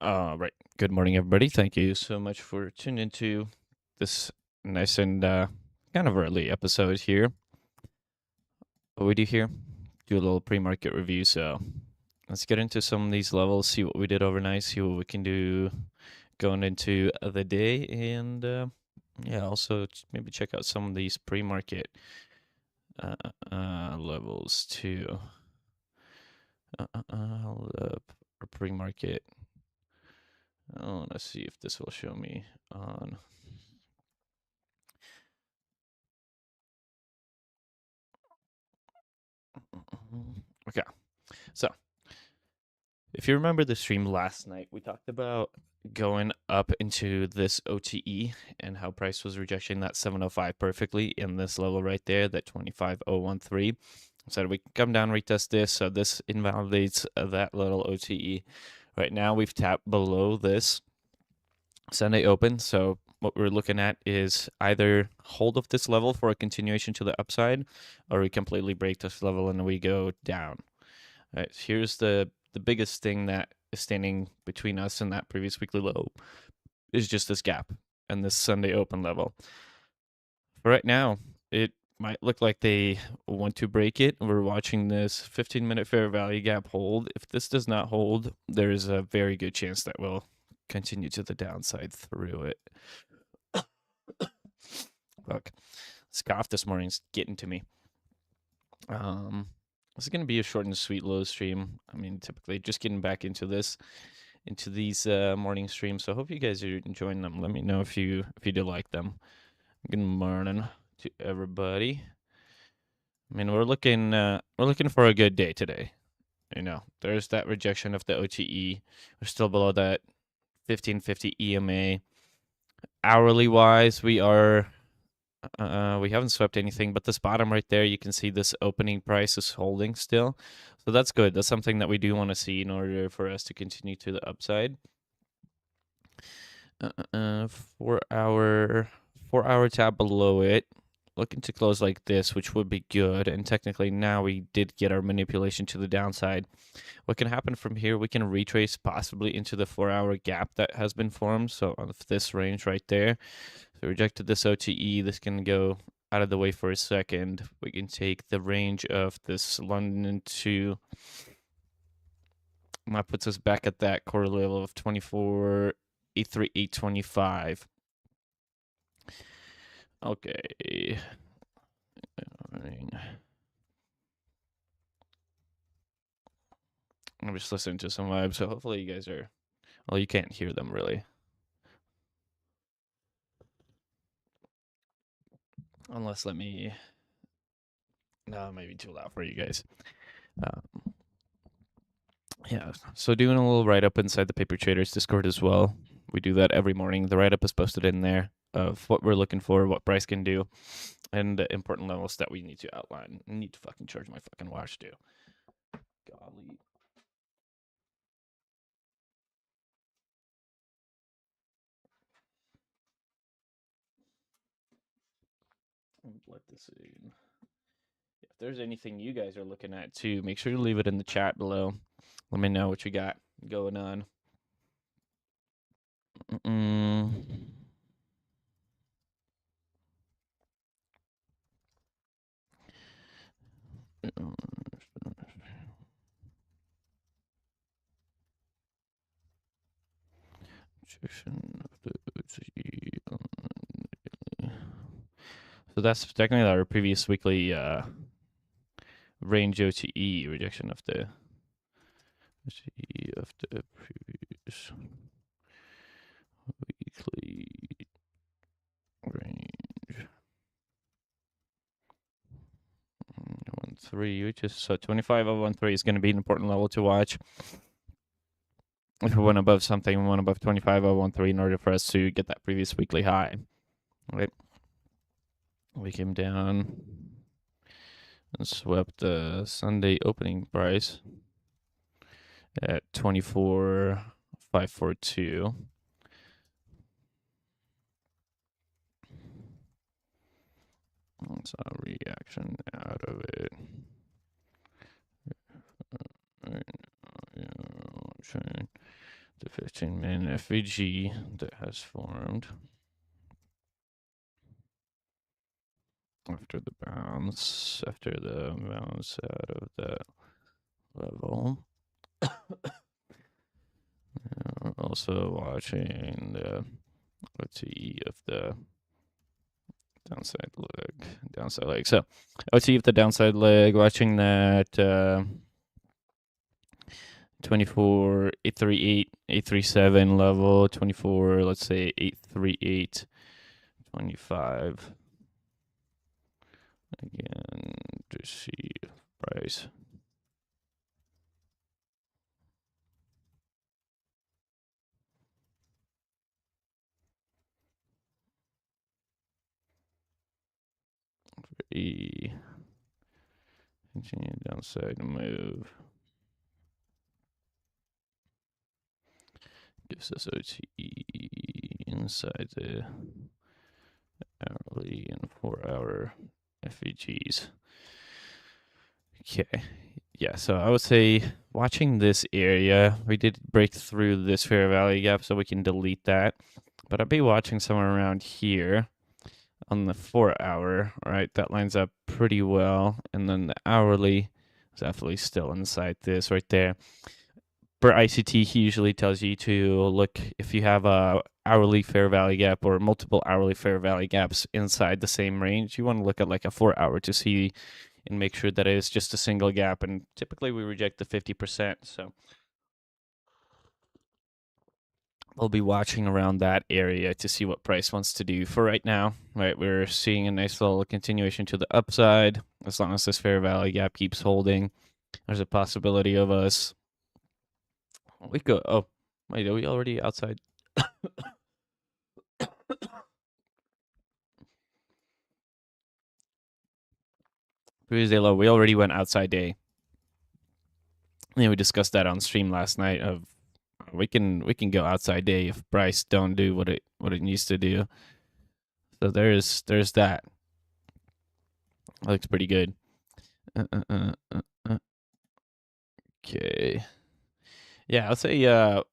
Right. Good morning, everybody. Thank you so much for tuning into this nice and kind of early episode here. What we do here, do a little pre-market review. So let's get into some of these levels, see what we did overnight, see what we can do going into the day, and yeah, also maybe check out some of these pre-market levels too. Hold up, or pre-market. I want to see if this will show me on. Okay, so if you remember the stream last night, we talked about going up into this OTE and how price was rejecting that 705 perfectly in this level right there, that 25013. So we can come down, retest this. So this invalidates that little OTE. Right now we've tapped below this Sunday open. So what we're looking at is either hold of this level for a continuation to the upside, or we completely break this level and we go down. All right, here's the biggest thing that is standing between us and that previous weekly low is just this gap and this Sunday open level. For right now, it might look like they want to break it. We're watching this 15-minute fair value gap hold. If this does not hold, there is a very good chance that we'll continue to the downside through it. Look, this cough this morning's getting to me. This is going to be a short and sweet low stream. I mean, typically just getting back into these morning streams. So I hope you guys are enjoying them. Let me know if you do like them. Good morning to everybody. I mean, we're looking for a good day today. You know, there's that rejection of the OTE. We're still below that 1550 EMA. Hourly wise, we haven't swept anything, but this bottom right there, you can see this opening price is holding still. So that's good. That's something that we do want to see in order for us to continue to the upside. 4-hour tab below it, looking to close like this, which would be good. And technically now we did get our manipulation to the downside. What can happen from here, we can retrace possibly into the 4-hour gap that has been formed. So on this range right there. So rejected this OTE. This can go out of the way for a second. We can take the range of this London to, and that puts us back at that core level of 24.83825. Okay. I'm just listening to some vibes, so hopefully you guys are, well, you can't hear them really. Unless let me, no, it might be too loud for you guys. Yeah, so doing a little write-up inside the Paper Traders Discord as well. We do that every morning. The write-up is posted in there of what we're looking for, what price can do, and the important levels that we need to outline. I need to fucking charge my fucking watch too. Golly. Let this in. If there's anything you guys are looking at too, make sure to leave it in the chat below. Let me know what you got going on. So that's technically our previous weekly range OTE rejection of the previous weekly range. 1.3, which is so 25.013 is going to be an important level to watch. If we went above something, we went above 25.013 in order for us to get that previous weekly high. Right? We came down and swept the Sunday opening price at 24.542. That's a reaction out of it. The 15-minute FVG that has formed after the bounce out of that level. We're also watching the OTE of the downside leg. So OTE of the downside leg, watching that 24, 838, 837 level, 24, let's say 838, 25. Again, to see price. Continue downside move. Gives us OTE inside the hourly and 4-hour FVGs. Okay. Yeah, so I would say watching this area, we did break through this fair value gap, so we can delete that. But I'd be watching somewhere around here on the 4-hour, right? That lines up pretty well. And then the hourly is definitely still inside this right there. For ICT, he usually tells you to look if you have a hourly fair value gap or multiple hourly fair value gaps inside the same range. You want to look at like a 4-hour to see and make sure that it is just a single gap. And typically we reject the 50%. So we'll be watching around that area to see what price wants to do. For right now, right, we're seeing a nice little continuation to the upside. As long as this fair value gap keeps holding, there's a possibility of us. We go. Oh, wait, are we already outside? Previous day low. We already went outside day. Yeah, we discussed that on stream last night. Of we can go outside day if price don't do what it needs to do. So there's that. Looks pretty good. Okay. Yeah, I'll say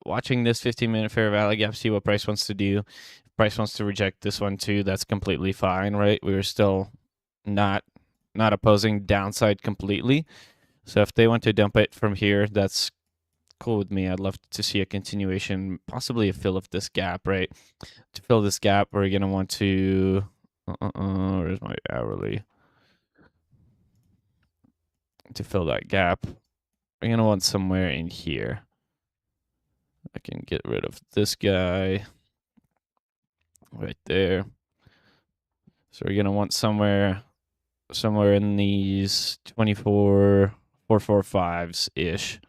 watching this 15-minute fair value gap, see what price wants to do. If price wants to reject this one too, that's completely fine, right? We were still not opposing downside completely. So if they want to dump it from here, that's cool with me. I'd love to see a continuation, possibly a fill of this gap, right? To fill this gap, we're going to want to... where's my hourly? To fill that gap, we're going to want somewhere in here. I can get rid of this guy right there. So we're going to want somewhere in these 24, 445s-ish.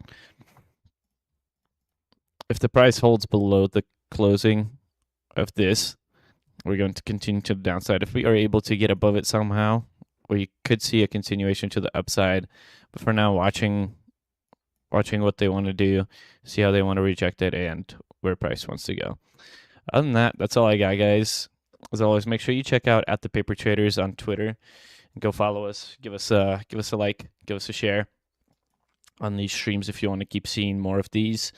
If the price holds below the closing of this, we're going to continue to the downside. If we are able to get above it somehow, we could see a continuation to the upside. But for now, watching what they want to do, see how they want to reject it, and where price wants to go. Other than that, that's all I got, guys. As always, make sure you check out at the Paper Traders on Twitter. Go follow us. Give us a like. Give us a share on these streams if you want to keep seeing more of these.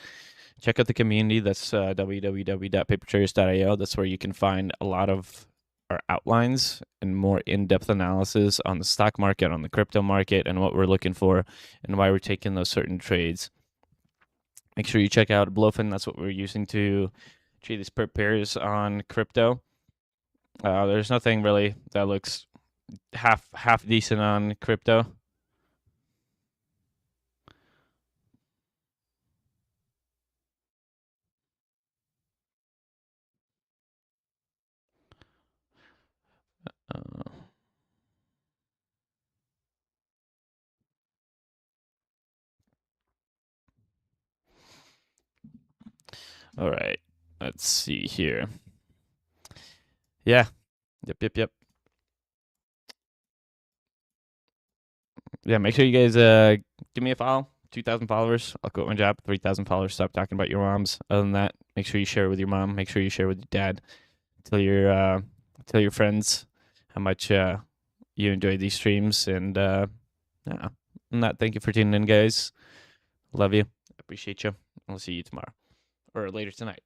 Check out the community. That's www.papertraders.io. That's where you can find a lot of our outlines and more in-depth analysis on the stock market, on the crypto market, and what we're looking for and why we're taking those certain trades. Make sure you check out Blowfin. That's what we're using to trade these pairs on crypto. There's nothing really that looks half decent on crypto. All right, let's see here. Yeah, yep. Yeah, make sure you guys give me a follow. 2,000 followers. I'll quit my job. 3,000 followers. Stop talking about your moms. Other than that, make sure you share with your mom. Make sure you share with your dad. Tell your friends how much you enjoy these streams. And yeah, and that. Thank you for tuning in, guys. Love you. Appreciate you. I'll see you tomorrow. or later tonight.